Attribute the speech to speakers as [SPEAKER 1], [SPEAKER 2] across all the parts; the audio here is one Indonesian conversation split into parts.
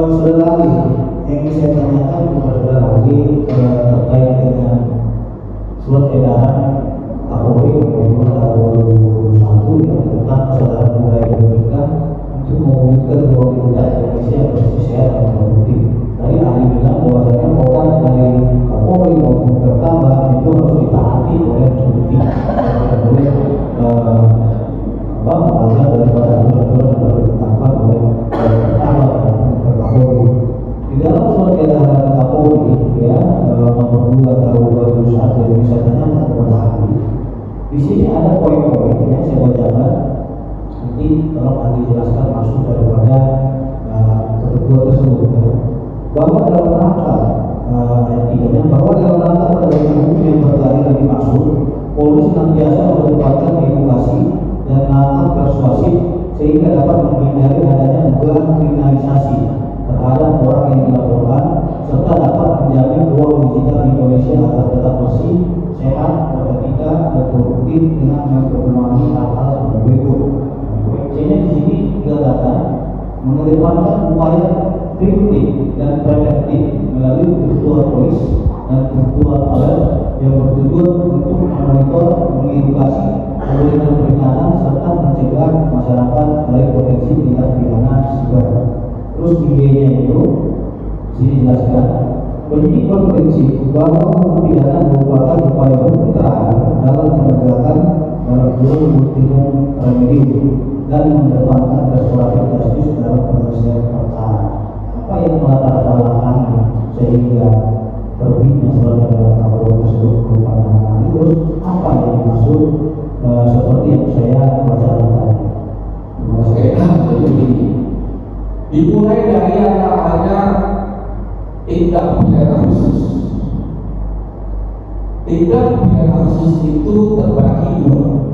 [SPEAKER 1] Saudara ahli, yang ingin saya tanyakan kepada saudara ahli terkait dengan surat edaran Kapolri nomor 2021 yang tentang kesadaran budaya pendidikan untuk mewujudkan dua pemuda Indonesia bersih sehat dan produktif. Tadi ahli bilang bahwasanya program dari Kapolri maupun bertambah itu harus ditaati oleh pendidik, tidak boleh melanggar daripada aturan yang telah ditetapkan oleh bertambah dan Kapolri. Di dalam surat edaran Kapolri nomor 2 tahun 2001 yang bisa tanyakan kepada ahli. Di sini ada poin-poin yang saya bacakan. Nanti tolong ahli jelaskan maksud daripada ketentuan tersebut. Bahwa dalam rangka bahwa dalam rangka penegakan hukum yang berkeadilan dimaksud, Polri senantiasa mengedepankan edukasi dan langkah persuasif sehingga dapat menghindari adanya dugaan kriminalisasi terhadap orang yang dilaporkan serta dapat menjamin ruang digital Indonesia agar tetap bersih, sehat, beretika, dan produktif dengan memperbaiki hal-hal sebagai berikut. C-nya di sini dikatakan mengedepankan upaya preventif dan preventif melalui virtual police dan virtual alert yang bertujuan untuk memonitor, mengedukasi, memberikan peringatan serta mencegah masyarakat dari potensi tindak pidana siber. Terus di G-nya itu sini jelaskan penyidik berprinsip bahwa hukum pidana merupakan upaya hukum terakhir dalam penegakan dalam ultimum remedium dan mengedepankan restoratif justice dalam penyelesaian perkara. Apa yang melatar belakangnya sehingga terbitnya surat edaran Kapolri tersebut berupa nama terus apa yang dimaksud seperti yang saya bacakan tadi.
[SPEAKER 2] Jadi dimulai dari yang namanya tindak pidana khusus. Tindak pidana khusus itu terbagi dua,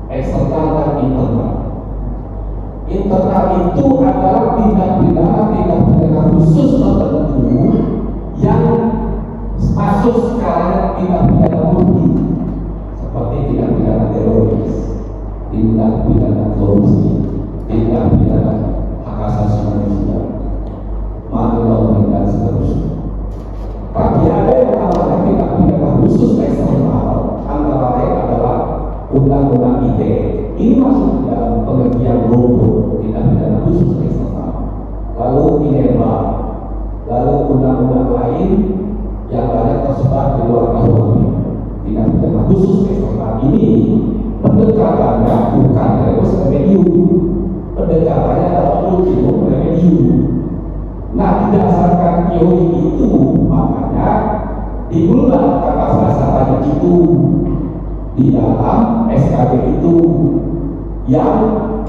[SPEAKER 2] eksternal dan internal. Internal itu adalah tindak pidana khusus tertentu yang masuk sekarang tindak pidana murni, seperti tindak pidana teroris, tindak pidana korupsi, tindak pidana hak asasi manusia, money laundering dan seterusnya. Tapi ada yang namanya tindak pidana khusus eksternal, antara lain adalah undang-undang ITE. Ini masuk di dalam pengertian global tindak pidana khusus eksternal. Lalu INEBA, lalu undang-undang lain yang banyak tersebar di luar KUHP. Tindak pidana khusus eksternal ini pendekatannya bukan rebus remedium, pendekatannya adalah ultimum remedium. Nah, berdasarkan teori itu makanya dimulai kata falsafah itu di dalam SKB itu yang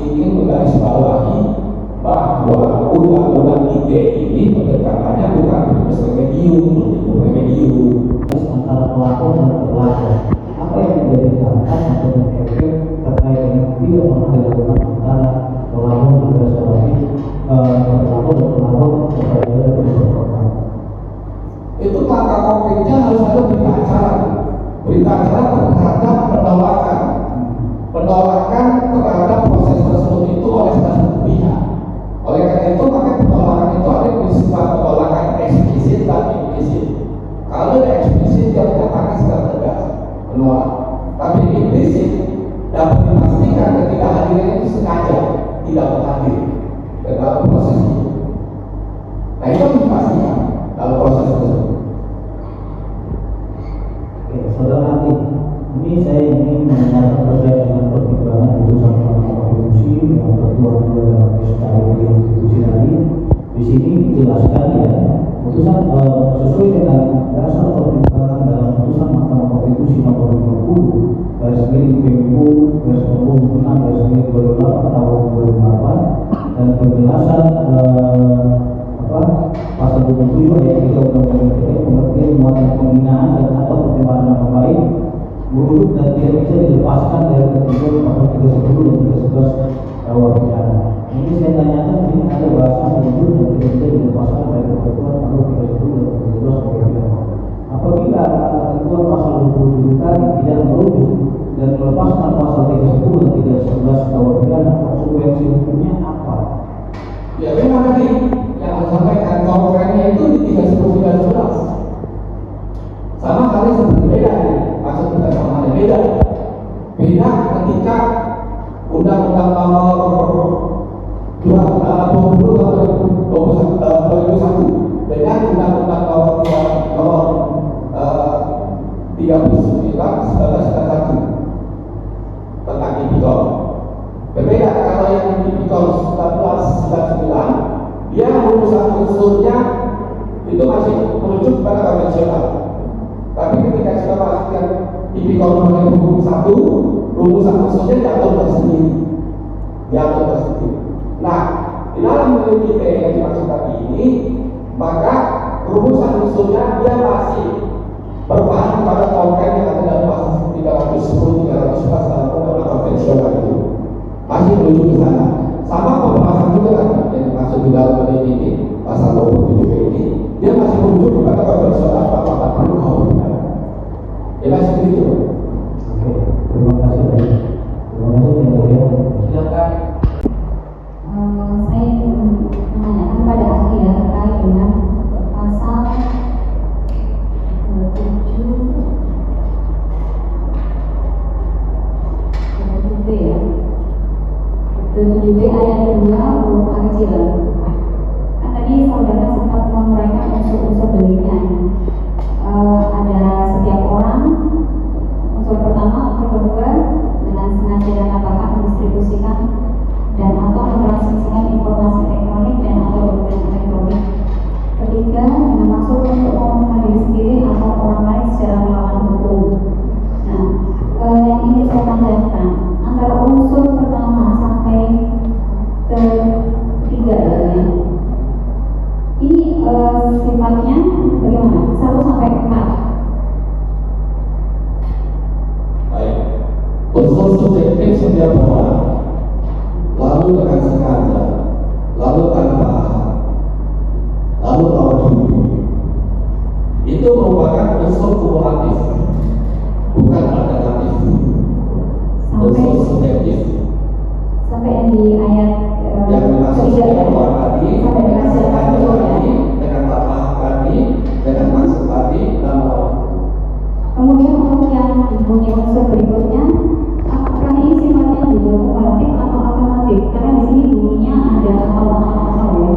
[SPEAKER 2] ingin menggarisbawahi bahwa undang-undang ITE ini pendekatannya bukan rebus remedium, ultimum remedium.
[SPEAKER 1] Antara pelaku dan terlapor, apa yang menjadi dampak atau efek terkait dengan tidak pernah dilakukan antara pelapor dan restoratif, pelapor dan pelapor terkait dengan
[SPEAKER 2] itu maka konkretnya harus ada berita acara terhadap penolakan terhadap proses tersebut itu oleh salah satu pihak. Oleh karena itu maka penolakan itu ada bersifat penolakan eksplisit dan implisit. Kalau ada eksplisit yang menyatakan secara tegas menolak, tapi implisit dapat dipastikan ketidakhadiran itu sengaja tidak hadir dalam proses itu. Nah itu harus dipastikan dalam proses tersebut.
[SPEAKER 1] Saudara ahli, ini saya ingin menanyakan terkait dengan pertimbangan putusan Mahkamah Konstitusi yang tertuang juga dalam SKUD konstitusi tadi. Di sini dijelaskan putusan sesuai dengan dasar pertimbangan dalam putusan Mahkamah Konstitusi nomor 50 PMU 6/2008 tahun 2008 dan penjelasan pasal 27 ayat 3 Undang-Undang ITE pengertian muatan pembinaan dan atau pertimbangan nama baik buruk dan tidak bisa dilepaskan dari ketentuan pasal 310 dan 311 KUH pidana. Ini saya tanyakan ini ada bahasa buruk dan tidak bisa dilepaskan dari ketentuan pasal 310 dan 311 KUH pidana. Apabila ketentuan pasal 27 tadi tidak merujuk dan melepaskan pasal 310 dan 311 KUH pidana, konsekuensi hukumnya apa?
[SPEAKER 2] Ya memang tadi yang kalau pakai hukum satu, rumusan khususnya diatur tersendiri. Diatur tersendiri. Nah, di dalam memiliki yang dimaksud tadi ini, maka rumusan khususnya dia masih berbahan pada konten yang ada dalam pasal 310, 311 dalam undang-undang konvensional itu. Masih menuju ke sana. Sama pembahasan juga kan yang dimaksud di dalam ini pasal 27 ini, dia masih menuju kepada konvensional 440 KUH. Ya masih begitu.
[SPEAKER 1] Oke, terima kasih. Terima kasih yang mulia.
[SPEAKER 2] Silakan.
[SPEAKER 3] Saya ingin menanyakan pada ahli ya terkait dengan pasal 27B ya. 27B ayat 2 huruf A kecil. Kan tadi saudara sempat menguraikan unsur-unsur deliknya. Ada setiap orang, unsur pertama, unsur kedua, dengan sengaja dan tanpa mendistribusikan dan atau mentransmisikan informasi elektronik dan atau dokumen elektronik. Ketiga, dengan maksud untuk memengaruhi diri sendiri atau orang lain secara melawan hukum. Nah, yang ingin saya tanyakan antara unsur pertama sampai ketiga ya. Ini sifatnya bagaimana? 1 sampai 4.
[SPEAKER 2] Baik. Unsur subjektif setiap orang, lalu dengan sengaja, lalu tanpa, lalu lawan hukum. Itu merupakan unsur kumulatif, bukan alternatif. Unsur subjektif
[SPEAKER 3] Sampai yang di ayat
[SPEAKER 2] yang dimaksud
[SPEAKER 3] ketiga ya.
[SPEAKER 2] setiap orang tadi,
[SPEAKER 3] Sampai
[SPEAKER 2] dengan
[SPEAKER 3] dengan
[SPEAKER 2] sengaja
[SPEAKER 3] ya.
[SPEAKER 2] tadi, dengan tanpa tadi, dengan maksud tadi, dan lawan.
[SPEAKER 3] Kemudian untuk yang bunyi unsur berikutnya, apakah ini sifatnya juga kumulatif atau alternatif? Karena di sini bunyinya ada atau ya,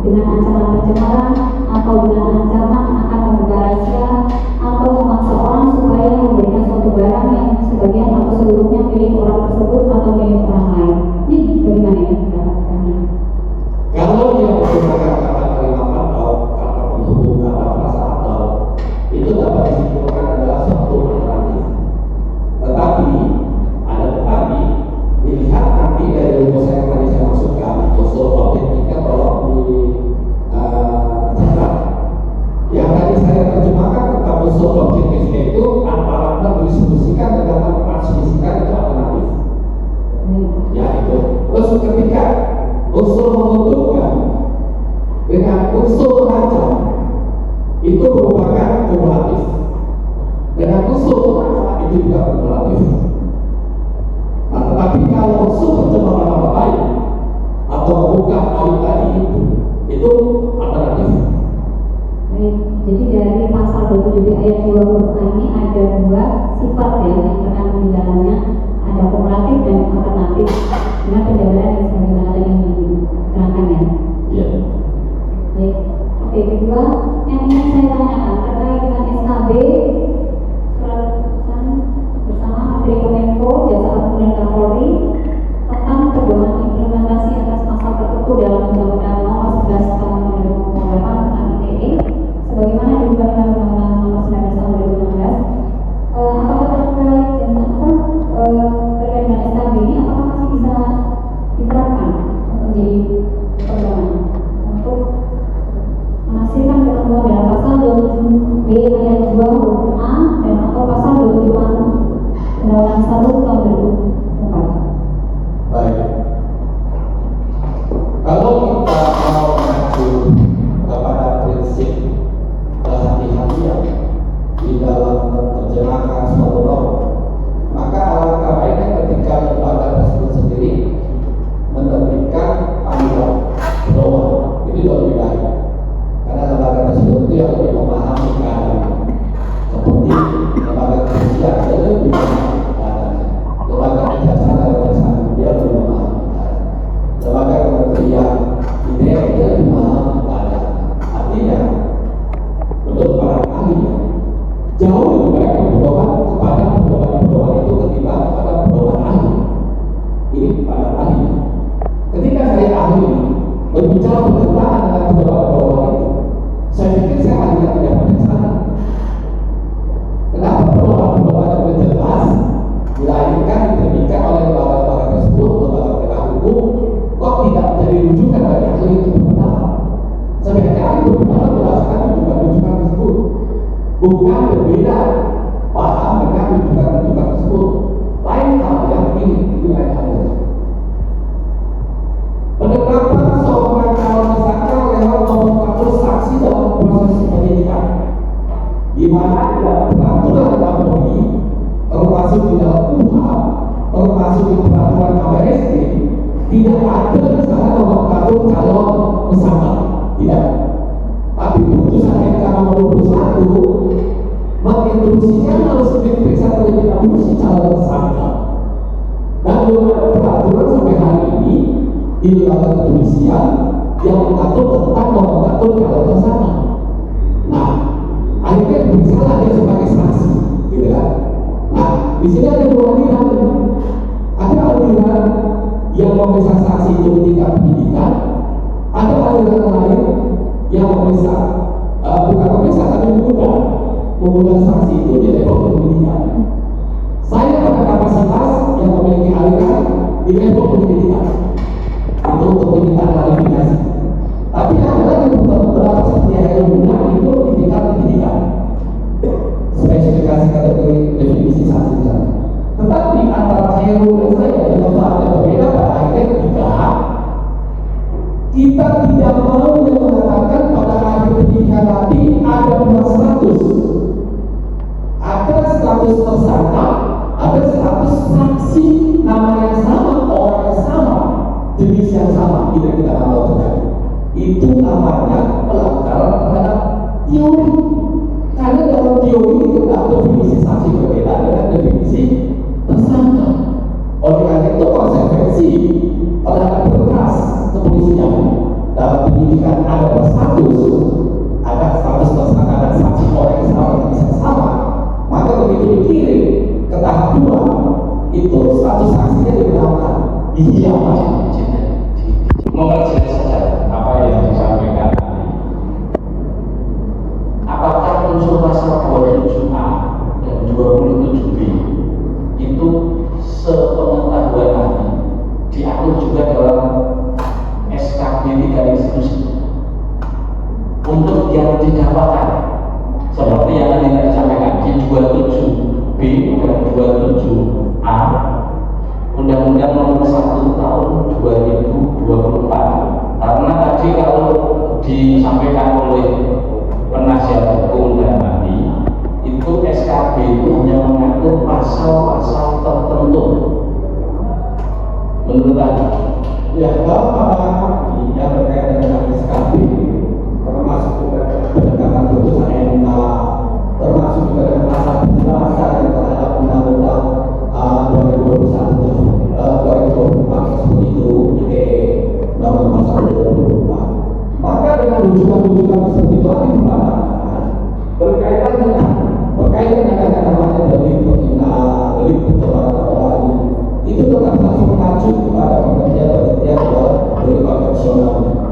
[SPEAKER 3] dengan ancaman pencemaran atau dengan ancaman akan membuka rahasia atau memaksa orang supaya memberikan suatu barang yang sebagian atau seluruhnya milik orang tersebut atau milik orang lain. Ini bagaimana ini?
[SPEAKER 2] Kalau dia menggunakan kata kalimat atau kata penghubung, kata frasa atau, itu dapat disimpulkan adalah suatu alternatif. Tetapi ada tetapi, dilihat nanti dari rumus yang tadi saya maksudkan, unsur objektifnya tolong dicatat. Yang tadi saya terjemahkan tentang unsur objektifnya itu antara mendistribusikan dengan mentransmisikan itu alternatif. Ya itu. Terus ketika unsur menguntungkan dengan unsur rajam itu merupakan kumulatif. Dengan unsur rajam itu juga kumulatif. Nah, tetapi kalau unsur pencemaran nama baik atau membuka aib tadi itu alternatif.
[SPEAKER 3] Baik, jadi dari pasal 27 ayat 2 huruf A ini ada 2 sifat ya yang terkandung di dalamnya, ada kumulatif dan alternatif dengan penjelasan yang sebagaimana tadi yang diterangkan ya.
[SPEAKER 2] Iya.
[SPEAKER 3] Baik, oke, kedua yang ingin saya tanyakan terkait dengan SKB surat keputusan bersama Menteri Kominfo, Jasa Agung dan Kapolri tentang pedoman implementasi atas pasal tertentu dalam Undang-Undang Nomor 11 Tahun 2008 tentang ITE sebagaimana diubah dalam Undang-Undang Nomor 19 Tahun 2016. Apakah terkait dengan terkait dengan SKB ini apakah masih bisa diterapkan untuk menjadi pedoman untuk menghasilkan ketentuan dalam pasal 27B ayat 2 huruf A dan atau pasal 27 Undang-Undang 1 tahun 2004.
[SPEAKER 2] Baik. Kalau kita mau mengacu kepada prinsip kehati-hatian di dalam menerjemahkan suatu norma, maka alangkah baiknya ketika lembaga tersebut sendiri menerbitkan panduan pedoman, itu lebih baik. Karena lembaga tersebut itu yang lebih memahami keadaan. Seperti lembaga kepolisian dia lebih memahami keadaan. Lembaga kejaksaan dia lebih memahami keadaan. Lembaga kementerian dia lebih memahami keadaan. Artinya, menurut para ahli, jauh lebih baik berdoa kepada pedoman itu ketimbang kepada pedoman ahli. Ini pada ahli. Ketika saya ahli berbicara bertentangan dengan pedoman itu, saya pikir saya ahlinya tidak pada sana. Kenapa pedoman yang jelas bukan berbeda paham dengan rujukan-rujukan tersebut. Lain halnya ini lain halnya. Penetapan seorang calon tersangka lewat memperkapur saksi dalam proses penyidikan, di mana dalam peraturan Kapolri, termasuk di dalam KUHP, termasuk di peraturan KPSD, tidak ada misalnya memperkapur calon tersangka, tidak. Tapi putusan MK nomor 21 menginstruksikan harus diperiksa terlebih dahulu si calon tersangka. Dan belum ada peraturan sampai hari ini di lembaga kepolisian yang mengatur tentang mengatur calon tersangka. Nah, akhirnya diperiksa dia sebagai saksi, gitu kan? Nah, di sini ada dua aliran. Ada aliran yang memeriksa saksi itu tingkat penyidikan, ada aliran lain yang memeriksa, bukan memeriksa tapi mengundang saksi itu di level penyidikan. Saya pada kapasitas yang memiliki aliran di level penyidikan itu untuk penyidikan klarifikasi. Tapi ada lagi beberapa seperti yang guna itu di tingkat penyidikan, spesifikasi kategori definisi saksi misalnya. Tetapi antara Heru dan saya dengan fakta berbeda pada akhirnya ketika kita tidak mau yang mengatakan pada akhir penyidikan nanti ada dua status, ada status tersangka, ada status saksi, nama yang sama, orang yang sama, jenis yang sama, tidak kita tahu terjadi. Itu namanya pelanggaran terhadap teori. Karena dalam teori itu definisi saksi berbeda dengan definisi tersangka. Oleh karena itu konsekuensi terhadap berkas kepolisian dalam penyidikan ada berstatus, ada status tersangka dan saksi orang yang sama yang bisa sama. Maka begitu dikirim ke tahap 2 itu status saksinya digunakan dihilangkan.
[SPEAKER 4] Memperjelas saja apa yang disampaikan tadi. Apakah unsur pasal 27A dan 27B itu sepengetahuan ahli diatur juga dalam SKB 3 institusi untuk yang didakwakan, seperti yang tadi disampaikan di 27B dan 27A Undang-Undang Nomor 1 Tahun 2024. Karena tadi kalau disampaikan oleh penasihat hukum dan ahli, itu SKB itu hanya mengatur pasal-pasal tertentu. Menurut Anda?
[SPEAKER 2] Ya, kalau para ahli yang berkaitan dengan SKB, termasuk juga penegakan putusan MK, termasuk juga dengan pasal penjelasan terhadap undang-undang 2024 seperti itu, ITE, undang-undang pasal 2024. Maka dengan rujukan-rujukan seperti itu nanti dikatakan berkaitan dengan namanya delik penghinaan, delik pencemaran nama baik, itu tetap harus mengacu kepada pengertian delik konvensional.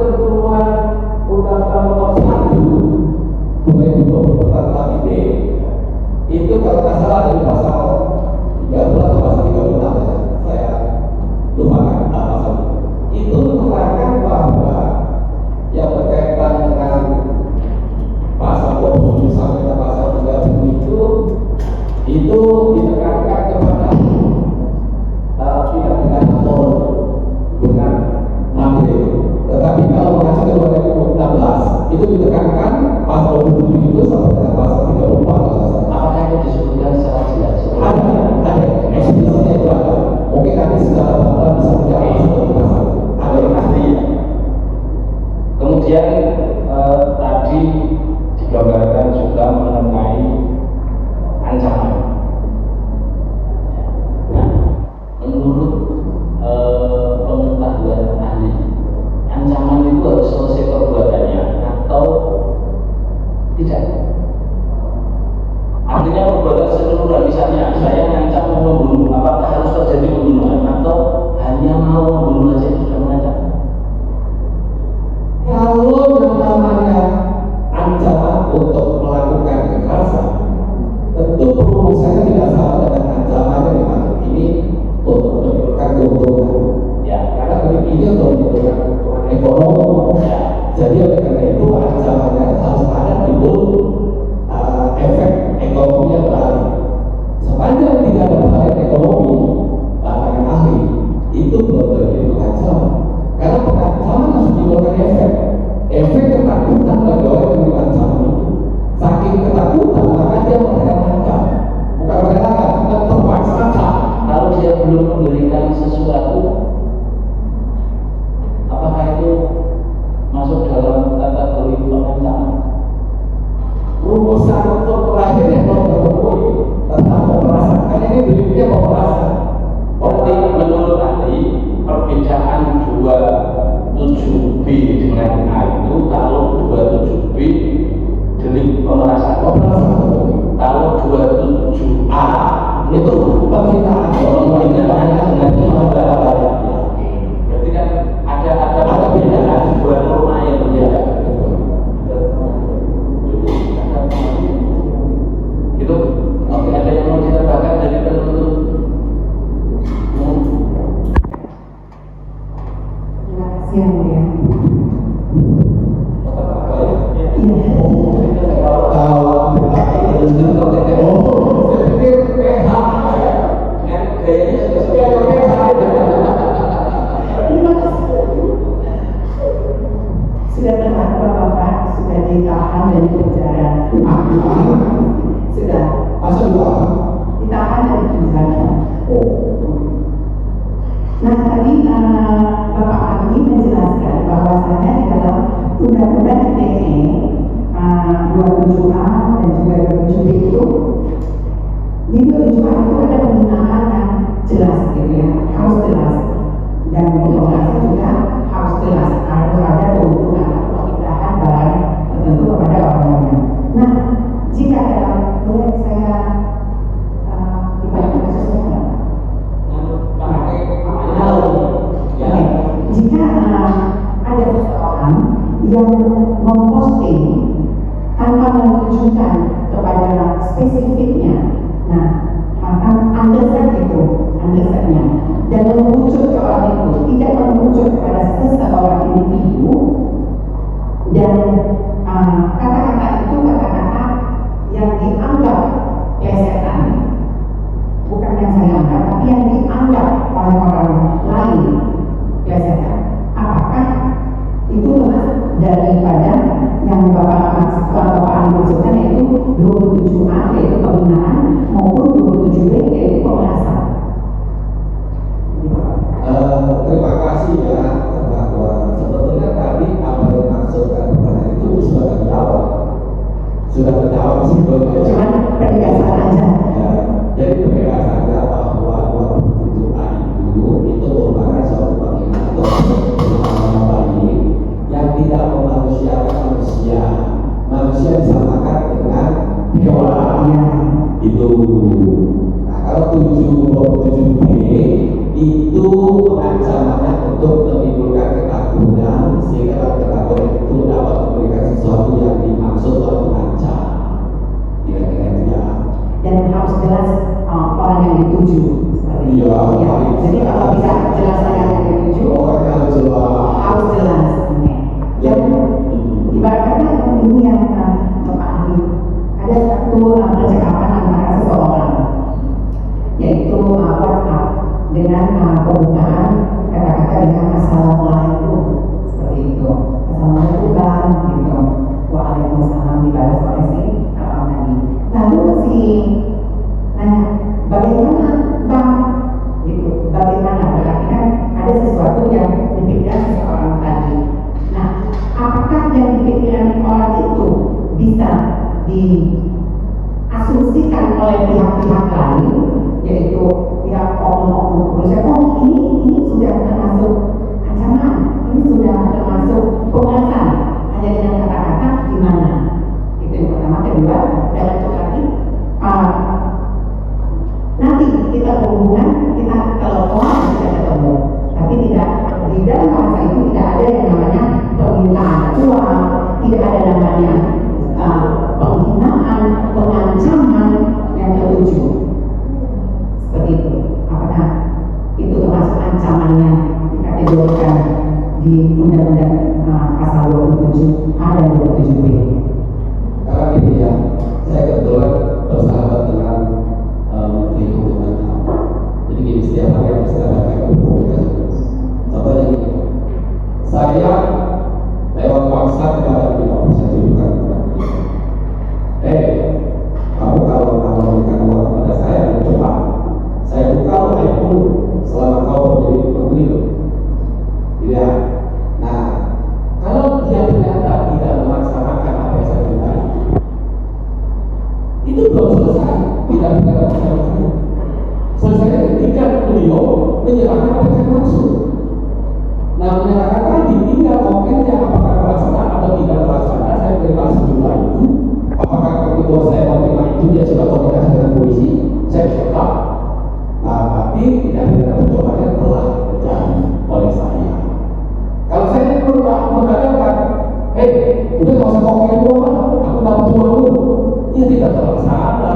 [SPEAKER 2] ketentuan Undang-Undang Nomor 1 2020 tentang KID itu kalau nggak salah dari pasal 30 atau pasal 36 ya, saya lupakan pasal itu menerangkan bahwa yang berkaitan dengan pasal 20 sampai dengan pasal 30 itu ditekankan kepada tidak dengan nomor dengan materi. Tetapi kalau mengacu ke 2016 itu ditekankan pasal 27 itu sampai dengan pasal 34.
[SPEAKER 4] Apakah itu disebutkan secara jelas?
[SPEAKER 2] Ada eksplisitnya itu ada. Mungkin nanti secara bahasa bisa menjawab seperti pasal itu. Ada yang ahli.
[SPEAKER 4] Kemudian tadi digambarkan juga mengenai ancaman. Nah, menurut pengetahuan ahli, ancaman itu harus selesai perbuatannya atau tidak? Artinya perbuatan seluruh, misalnya saya ngancam mau membunuh, apakah harus terjadi pembunuhan atau hanya mau membunuh saja itu sudah mengancam?
[SPEAKER 2] Kalau yang namanya ancaman untuk melakukan kekerasan, tentu perumusannya tidak sama dengan ancamannya memang ini untuk menimbulkan keuntungan.
[SPEAKER 4] Ya,
[SPEAKER 2] Karena ini untuk menimbulkan keuntungan ekonomi.
[SPEAKER 4] ya.
[SPEAKER 2] Jadi oleh karena itu ancamannya harus ada timbul efek ekonomi yang beralih. Sepanjang tidak ada beralih ekonomi, bahkan ahli itu belum terjadi ancaman. Karena pengancaman harus menimbulkan efek ketakutan bagi orang yang mengancam itu. Saking ketakutan maka dia merelakan, bukan merelakan, tidak terpaksa.
[SPEAKER 4] Kalau dia belum memberikan sesuatu, apakah itu masuk dalam kategori pengancaman?
[SPEAKER 2] Rumusan untuk terakhirnya belum terpenuhi tentang pemerasan. Karena ini berikutnya pemerasan.
[SPEAKER 4] Berarti menurut ahli perbedaan 27B dengan A itu, kalau 27B delik pemerasan, kalau 27A
[SPEAKER 2] Itu penghinaan.
[SPEAKER 4] penghinaan dengan pembunuhan. Berarti kan ada perbedaan dua norma yang berbeda. Itu oke, ada yang mau ditambahkan dari penuntut?
[SPEAKER 5] Terima kasih yang mulia. Sudah terhadap Bapak sudah ditahan dan penjara. Sudah ditahan dan penjara. Nah tadi Bapak ahli menjelaskan bahwasanya di dalam Undang-Undang ITE 27A dan juga 27B itu, di 27A itu ada penghinaan yang jelas gitu ya, harus jelas, dan di pemerasan juga harus jelas, harus ada keuntungan atau pemindahan barang tertentu kepada orang lain. Nah, jika dalam boleh saya diberikan kasusnya. Jika ada seseorang yang memposting tanpa menunjukkan kepada spesifiknya, nah akan underset itu, undersetnya, dan merujuk ke orang itu, tidak merujuk kepada seseorang individu, dan kata-kata itu kata-kata yang dianggap plesetan, bukan yang saya anggap, tapi yang dianggap oleh orang lain plesetan. Apakah itu daripada yang Bapak ahli maksudkan, yaitu 27A yaitu penghinaan maupun 27B yaitu pemerasan?
[SPEAKER 2] Terima kasih ya, bahwa sebetulnya tadi apa yang dimaksudkan itu sudah terjawab sebetulnya.
[SPEAKER 5] Cuman penegasan aja.
[SPEAKER 2] Ya, jadi penegasannya bahwa 27A itu merupakan suatu penghinaan atau bayi yang tidak memanusiakan manusia. Manusia disamakan dengan hewan itu. Nah, kalau 27B itu ancamannya untuk menimbulkan ketakutan sehingga
[SPEAKER 5] dituju seperti itu.
[SPEAKER 2] Iya.
[SPEAKER 5] Ya. Jadi kalau bisa jelaskan yang dituju
[SPEAKER 2] Pokoknya harus jelas.
[SPEAKER 5] harus jelas. Dan ibarat kata ini yang Bapak ahli, ada satu percakapan antara seseorang, yaitu WhatsApp dengan pembukaan kata-kata dengan assalamualaikum seperti itu. Assalamualaikum bang, gitu. Waalaikumsalam dibalas oleh si tadi. Lalu si nanya, bagaimana bang? Gitu. Bagaimana? Berarti kan ada sesuatu yang dipikirkan seseorang tadi. Nah, apakah yang dipikirkan orang itu bisa diasumsikan oleh pihak-pihak lain, yaitu pihak oknum-oknum kepolisian? Oh, ini sudah termasuk ancaman, ini sudah termasuk pemerasan. Hanya dengan kata-kata gimana? Itu yang pertama. Kedua, dalam lagi nanti kita berhubungan, kita telepon, kita ketemu, tapi tidak di dalam bahasa itu tidak ada yang namanya permintaan uang, tidak ada namanya penghinaan, pengancaman yang tertuju seperti itu. Apakah itu termasuk ancaman yang dikategorikan di Undang-Undang Pasal 27A dan 27B?
[SPEAKER 2] Karena gini ya, saya kebetulan bersahabat dengan Menteri Hukum dan HAM. Jadi gini, setiap hari yang saya dapatkan komunikasi. Contohnya gini, saya lewat WhatsApp kepada beliau, saya tunjukkan kepada beliau. Kamu kalau memberikan uang kepada saya, coba saya buka iPhone selama kau menjadi menteri loh. Ya. Nah, kalau dia ternyata tidak melaksanakan apa yang saya minta, itu belum selesai, tidak selesai. Selesai ketika beliau menyerahkan apa yang maksud. Nah, menyerahkan tadi tinggal konkretnya apakah melaksanakan atau tidak melaksanakan. Saya terima sejumlah itu. Apakah ketika saya menerima itu dia sudah komunikasi dengan polisi? Saya coba. Nah, tapi tidak ada percobaan telah terjadi oleh saya. Kalau saya perlu mengatakan, udah nggak usah ngomongin uang, aku dapat uang dulu. Ya tidak terlaksana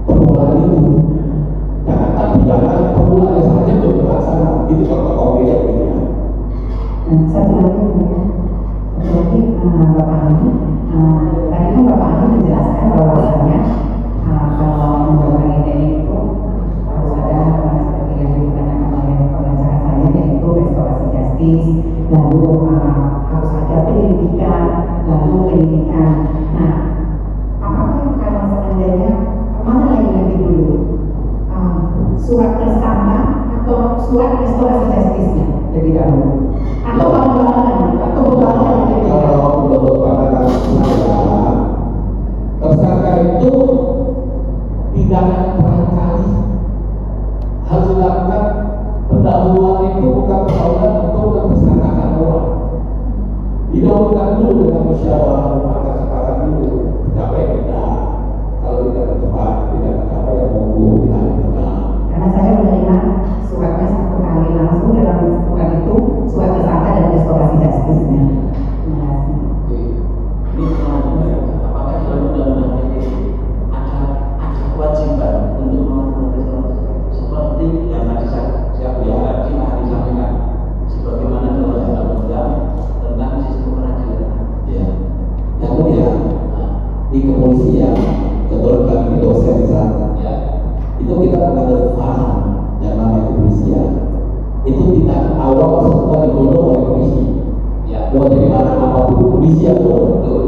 [SPEAKER 2] permulaan itu. Jangan permulaan saja belum terlaksana. Itu contoh-contohnya begini.
[SPEAKER 5] Dan satu lagi Bapak ahli, tadi kan Bapak ahli menjelaskan bahwasanya kalau menggunakan ide itu harus ada seperti yang dikatakan oleh pengacara saya, yaitu restorasi justice, lalu harus ada penyelidikan, lalu pendidikan. Nah, apakah kalau seandainya mana lagi lebih dulu, surat tersangka atau surat restorasi justice-nya lebih dahulu? Atau
[SPEAKER 2] kalau menurut pandangan saya, tersangka itu pidana berkali harus dilakukan. Pendahuluan itu bukan persoalan untuk mentersangkakan orang. Didahulukan dulu dengan musyawarah mufakat, sepakat dulu. Capai tidak, kalau tidak tepat, tidak tercapai yang monggo tidak tepat.
[SPEAKER 5] karena saya menerima suratnya satu kali langsung, dalam surat itu surat tersangka dan restorasi justice-nya. Terima kasih.
[SPEAKER 4] Ini apakah dalam undang-undang ini ada kewajiban untuk melakukan restorasi seperti yang tadi saya tadi ahli sampaikan, sebagaimana dalam undang-undang tentang sistem peradilan.
[SPEAKER 2] Ya. Yang mulia di kepolisian, kebetulan kami dosen di sana,
[SPEAKER 4] Ya.
[SPEAKER 2] itu kita mengatur paham yang namanya kepolisian. Itu tidak awal semua digodok oleh polisi.
[SPEAKER 4] Ya.
[SPEAKER 2] Mau jadi mana apapun polisi yang bodoh.
[SPEAKER 4] Betul.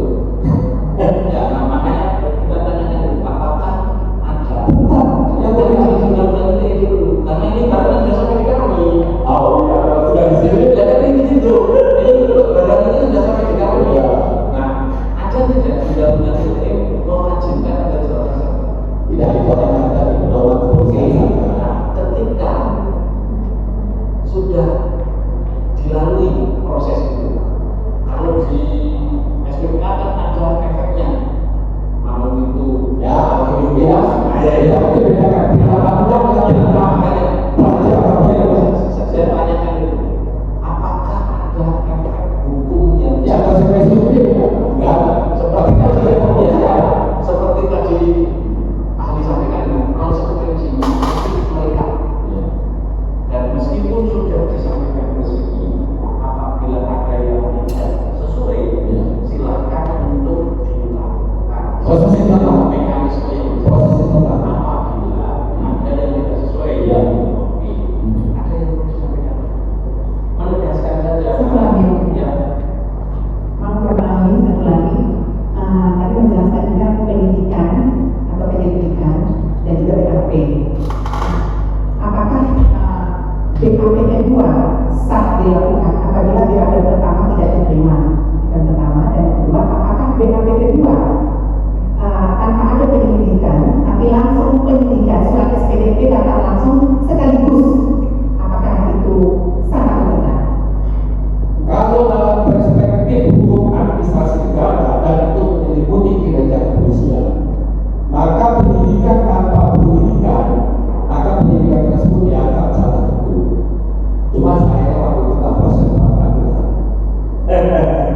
[SPEAKER 4] Ya, nah, makanya kita tanyakan dulu, apakah ada yang boleh masuk undang-undang ini dulu? Karena ini barang sudah sampai di kami.
[SPEAKER 2] Oh ya, sudah di sini.
[SPEAKER 4] Ya, tapi di situ, ini barang ini sudah sampai di kami.
[SPEAKER 2] Ya.
[SPEAKER 4] Nah, ada tidak undang-undang ini mewajibkan agar seorang
[SPEAKER 2] Tidak itu yang ada di pedoman kepolisian.
[SPEAKER 4] nah, ketika sudah dilalui proses itu, kalau di SPK kan ada efeknya,
[SPEAKER 5] sah dilakukan apabila BAP pertama tidak diterima. Dan pertama dan kedua, apakah BAP kedua tanpa ada penyelidikan, tapi langsung penyidikan surat SPDP datang langsung sekaligus, apakah itu sah atau tidak?
[SPEAKER 2] Kalau dalam perspektif hukum administrasi negara dan itu meliputi kinerja kepolisian, maka penyidikan tanpa penyidikan, maka penyidikan tersebut dianggap salah hukum. Cuma saya waktu kita proses peradilan.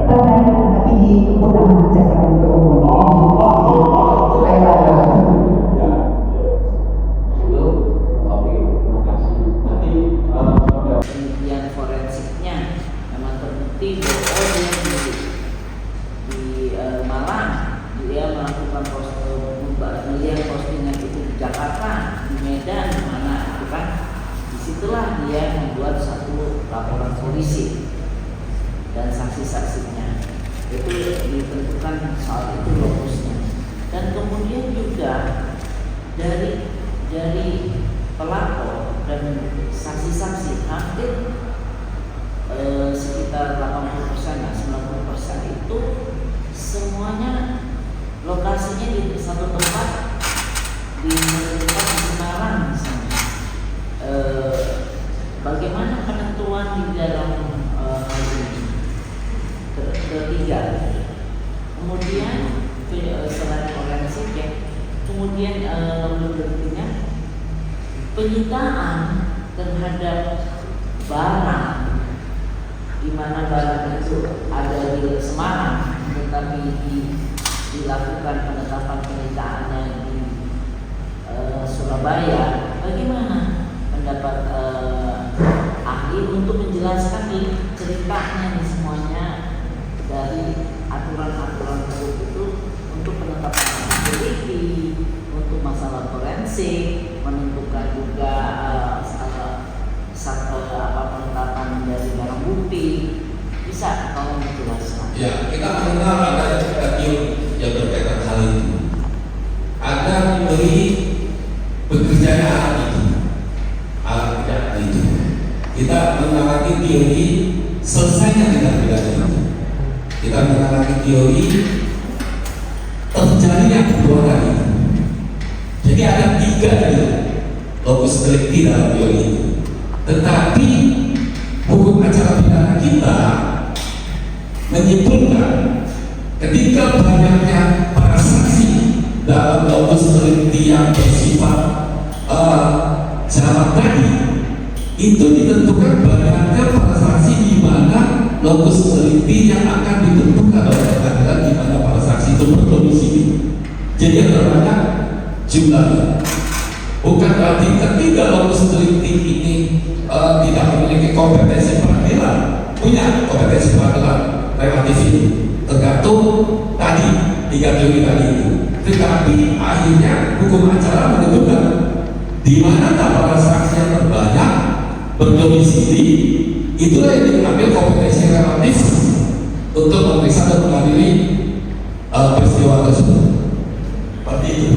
[SPEAKER 5] Tapi di kemudahan jaksa penuntut umum.
[SPEAKER 6] Penelitian forensiknya memang terbukti bahwa dia di Malang dia melakukan penelitian postingan itu di Jakarta, di Medan, mana itu kan, disitulah dia membuat satu laporan polisi dan saksi-saksinya itu ditentukan soal itu lokusnya, dan kemudian juga dari pelapor dan saksi-saksi hampir sekitar 80% ya 90% itu semuanya lokasinya di satu tempat di Semarang misalnya. Bagaimana penentuan di dalam hal ini? Ketiga, kemudian selain forensik ya, kemudian berikutnya penyitaan terhadap barang, di mana barang itu ada di Semarang, tetapi dilakukan penetapan penyitaannya di Surabaya. Bagaimana pendapat ahli untuk menjelaskan ceritanya nih semuanya dari aturan-aturan itu untuk penetapan bukti, untuk masalah forensik, menentukan juga penetapan dari barang bukti. Bisa kalau menjelaskan?
[SPEAKER 2] Ya, kita mengenal ada teori yang berkaitan hal itu. Ada teori bekerjanya alat itu, alat pidana itu. Kita mengenal teori selesainya tindak pidana itu. Kita mengenal teori terjadinya perbuatan itu. Jadi ada 3 lokus delikti dalam teori itu. Tetapi hukum acara pidana kita menyimpulkan ketika banyaknya para saksi dalam lokus delikti yang bersifat jamak tadi, itu ditentukan banyaknya para saksi di mana lokus delikti yang akan ditentukan oleh pengadilan di mana para saksi itu berdomisili. Jadi ada banyak jumlahnya. Bukan berarti ketiga lokus delikti ini tidak memiliki kompetensi peradilan, punya kompetensi peradilan relatif ini, tergantung tadi 3 teori tadi itu. Tetapi akhirnya hukum acara menentukan di mana para saksi yang terbanyak berdomisili, itulah yang diambil kompetensi relatif untuk memeriksa dan mengadili peristiwa tersebut. Seperti itu.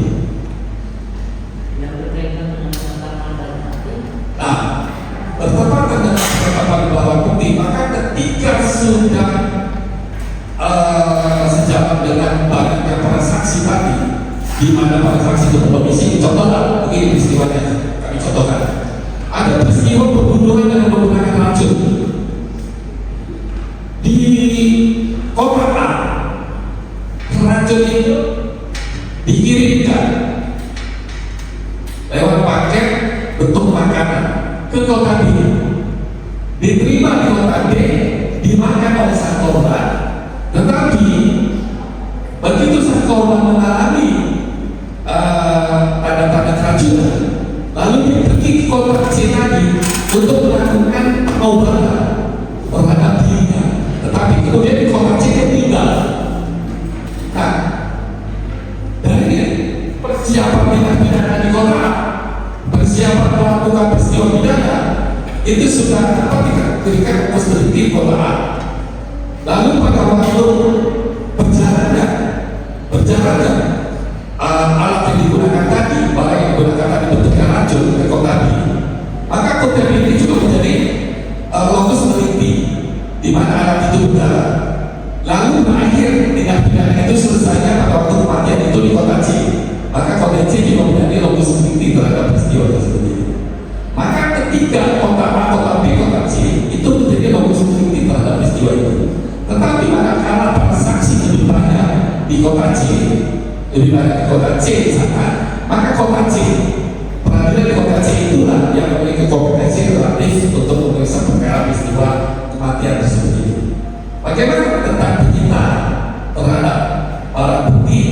[SPEAKER 6] Yang berkaitan dengan penetapan barang bukti.
[SPEAKER 2] Nah, bertepatan dengan penetapan barang bukti, maka ketika sudah sejalan dengan banyaknya para saksi tadi, di mana para saksi itu berdomisili, contohlah begini peristiwanya kami contohkan. Ada peristiwa pembunuhan dengan menggunakan racun di kota A. Racun itu dikirimkan lewat paket bentuk makanan ke kota B, diterima di kota D, dimakan oleh sang korban. Tetapi begitu sang korban mengalami tanda-tanda keracunan, lalu dia pergi ke kota C tadi untuk melakukan pengobatan terhadap dirinya, tetapi kemudian di kota C dia meninggal. Nah, dari persiapan tindak pidana di kota A, persiapan melakukan peristiwa pidana itu sudah dapat dikategorikan konstruktif kota A. Lalu pada waktu berjalannya alat yang digunakan tadi, barang yang digunakan tadi bentuknya racun ke kota B, maka kota B ini juga menjadi lokus di mana anak itu berjalan, lalu berakhir tindak pidana itu selesainya pada waktu kematian itu di kota C, maka kota C juga menjadi lokus fiktif terhadap peristiwa tersebut. Maka ketika kota A, kota B, kota C itu menjadi lokus fiktif terhadap peristiwa itu. Tetapi manakala para saksi lebih banyak di kota C, lebih banyak di kota C di sana, maka kota C, peradilan di kota C itulah yang memiliki kompetensi relatif untuk memeriksa perkara peristiwa kematian tersebut. Bagaimana tentang kita terhadap para bukti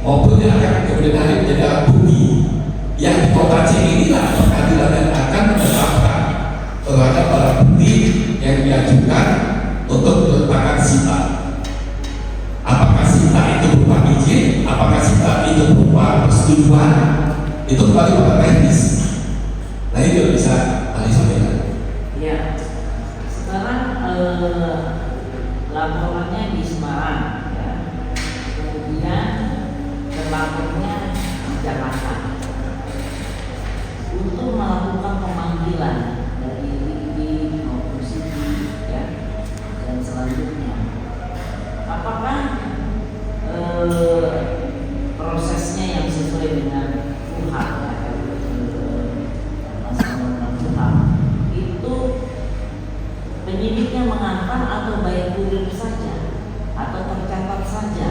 [SPEAKER 2] maupun yang akan kemudian hari menjadi alat bukti yang di kota C inilah pengadilan yang akan menetapkan terhadap para bukti yang diajukan untuk meletakkan sita. Apakah sita itu berupa izin, apakah sita itu berupa persetujuan, itu kembali pada teknis. Nah itu bisa ahli sampaikan.
[SPEAKER 6] Ya, sekarang laporannya di Semarang, ya. Kemudian terlapornya di Jakarta. Untuk melakukan pemanggilan dari Riki maupun Siti, ya, dan selanjutnya, apakah prosesnya yang sesuai dengan KUHP, itu penyidiknya mengantar atau bayar kurir saja atau tercatat saja,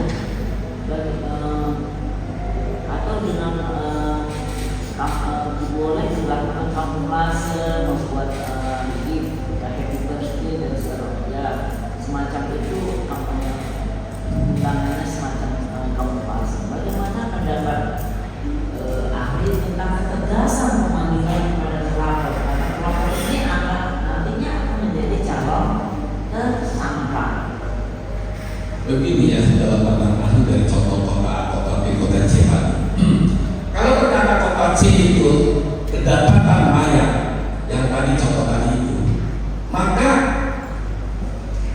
[SPEAKER 6] atau dengan boleh dilakukan kamuflase, membuat happy birthday dan seterusnya, semacam itu kampanye undangannya semacam kamuflase. Bagaimana pendapat ahli tentang ketegasan pemanggilan kepada pelapor? Karena pelapor ini nantinya akan menjadi calon tersangka.
[SPEAKER 2] Begini ya, dalam pandangan ahli dari contoh kota B, kota C tadi. Kalau ternyata kota C itu kedapatan mayat yang tadi contoh tadi itu, maka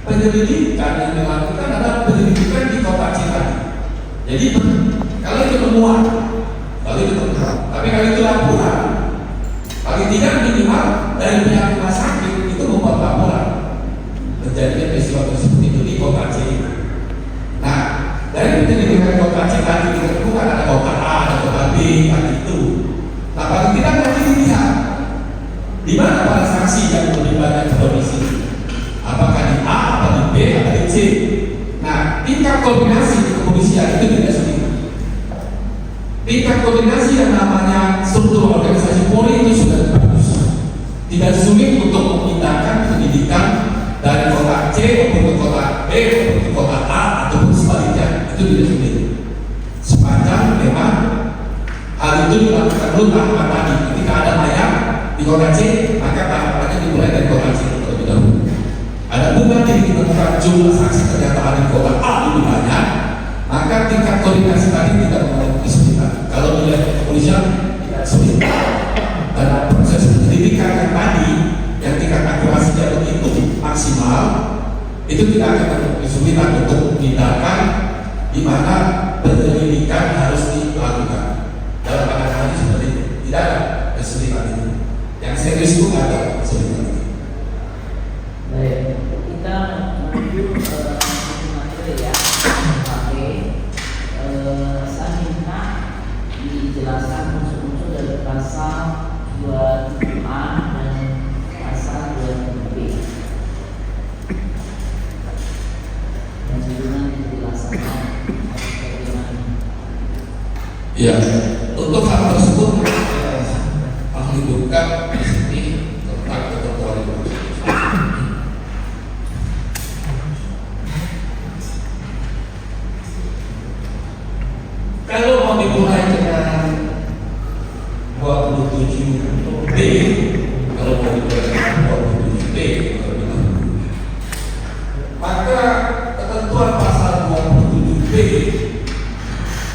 [SPEAKER 2] penyelidikan yang dilakukan adalah penyelidikan di kota C tadi. Jadi kalau itu temuan, tapi kalau itu laporan, paling tidak minimal dari pihak rumah sakit itu membuat laporan terjadinya peristiwa tersebut itu di kota C. Nah, dari penyelidikan kota C tadi ditemukan ada kota A, ada kota B tadi itu. Nah, paling tidak nanti dilihat di mana para saksi yang lebih banyak berdomisili. Apakah di A, atau di B, atau di C? Nah, tingkat koordinasi di kepolisian itu tidak sulit. Tingkat koordinasi yang namanya struktur organisasi Polri itu sudah bagus. Tidak sulit untuk memindahkan pendidikan dari kota C maupun ke kota B maupun ke kota A ataupun sebaliknya, itu tidak sulit. Sepanjang memang hal itu dilakukan dulu tahapan tadi. Ketika ada mayat di kota C, maka tahapannya dimulai dari kota C terlebih dahulu. Ada bukan jadi ditemukan jumlah saksi ternyata ada di kota A lebih banyak, maka tingkat koordinasi tadi tidak mengalami kesulitan. Kalau melihat kepolisian tidak sulit. Dan proses penyelidikan yang tadi yang tingkat akurasinya begitu maksimal, itu tidak akan mengalami kesulitan untuk memindahkan di mana penyelidikan harus dilakukan. Dalam pandangan ini seperti itu, tidak ada kesulitan itu. Yang serius itu ada kesulitan itu.
[SPEAKER 6] Baik, kita menuju materi ya. Oke, saya minta dijelaskan unsur-unsur dari pasal 27A dan pasal 27B. Dan sebelumnya dijelaskan bagaimana.
[SPEAKER 2] Ya, untuk hal tersebut ahli buka di sini tentang ketentuan itu. Kalau mau dimulai dengan 27B, kalau mau dimulai dengan 27B, maka ketentuan pasal 27B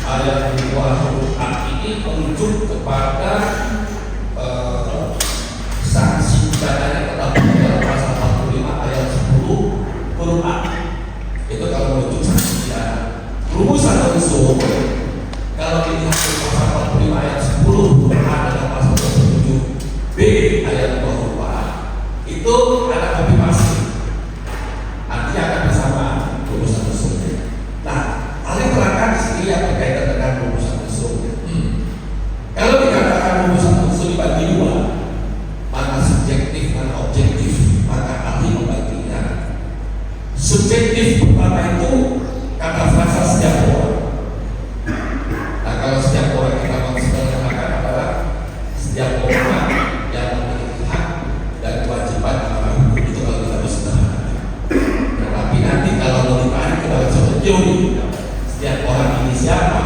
[SPEAKER 2] ayat 2 huruf A ini merujuk kepada sanksi pidananya terdapat dalam pasal 45 ayat 10 huruf A. Itu kalau merujuk sanksi pidana. Rumusan unsur kalau dilihat dari pasal 45 ayat 10 huruf A dalam pasal 27B ayat 2 huruf A itu ada konfirmasi. Subjektif pertama itu kata frasa setiap orang. Nah, kalau setiap orang kita maksudkan adalah setiap orang yang memiliki hak dan kewajiban atas hukum itu kalau kita bersederhana. Tetapi nanti kalau mau ditarik ke dalam suatu teori, setiap orang ini siapa?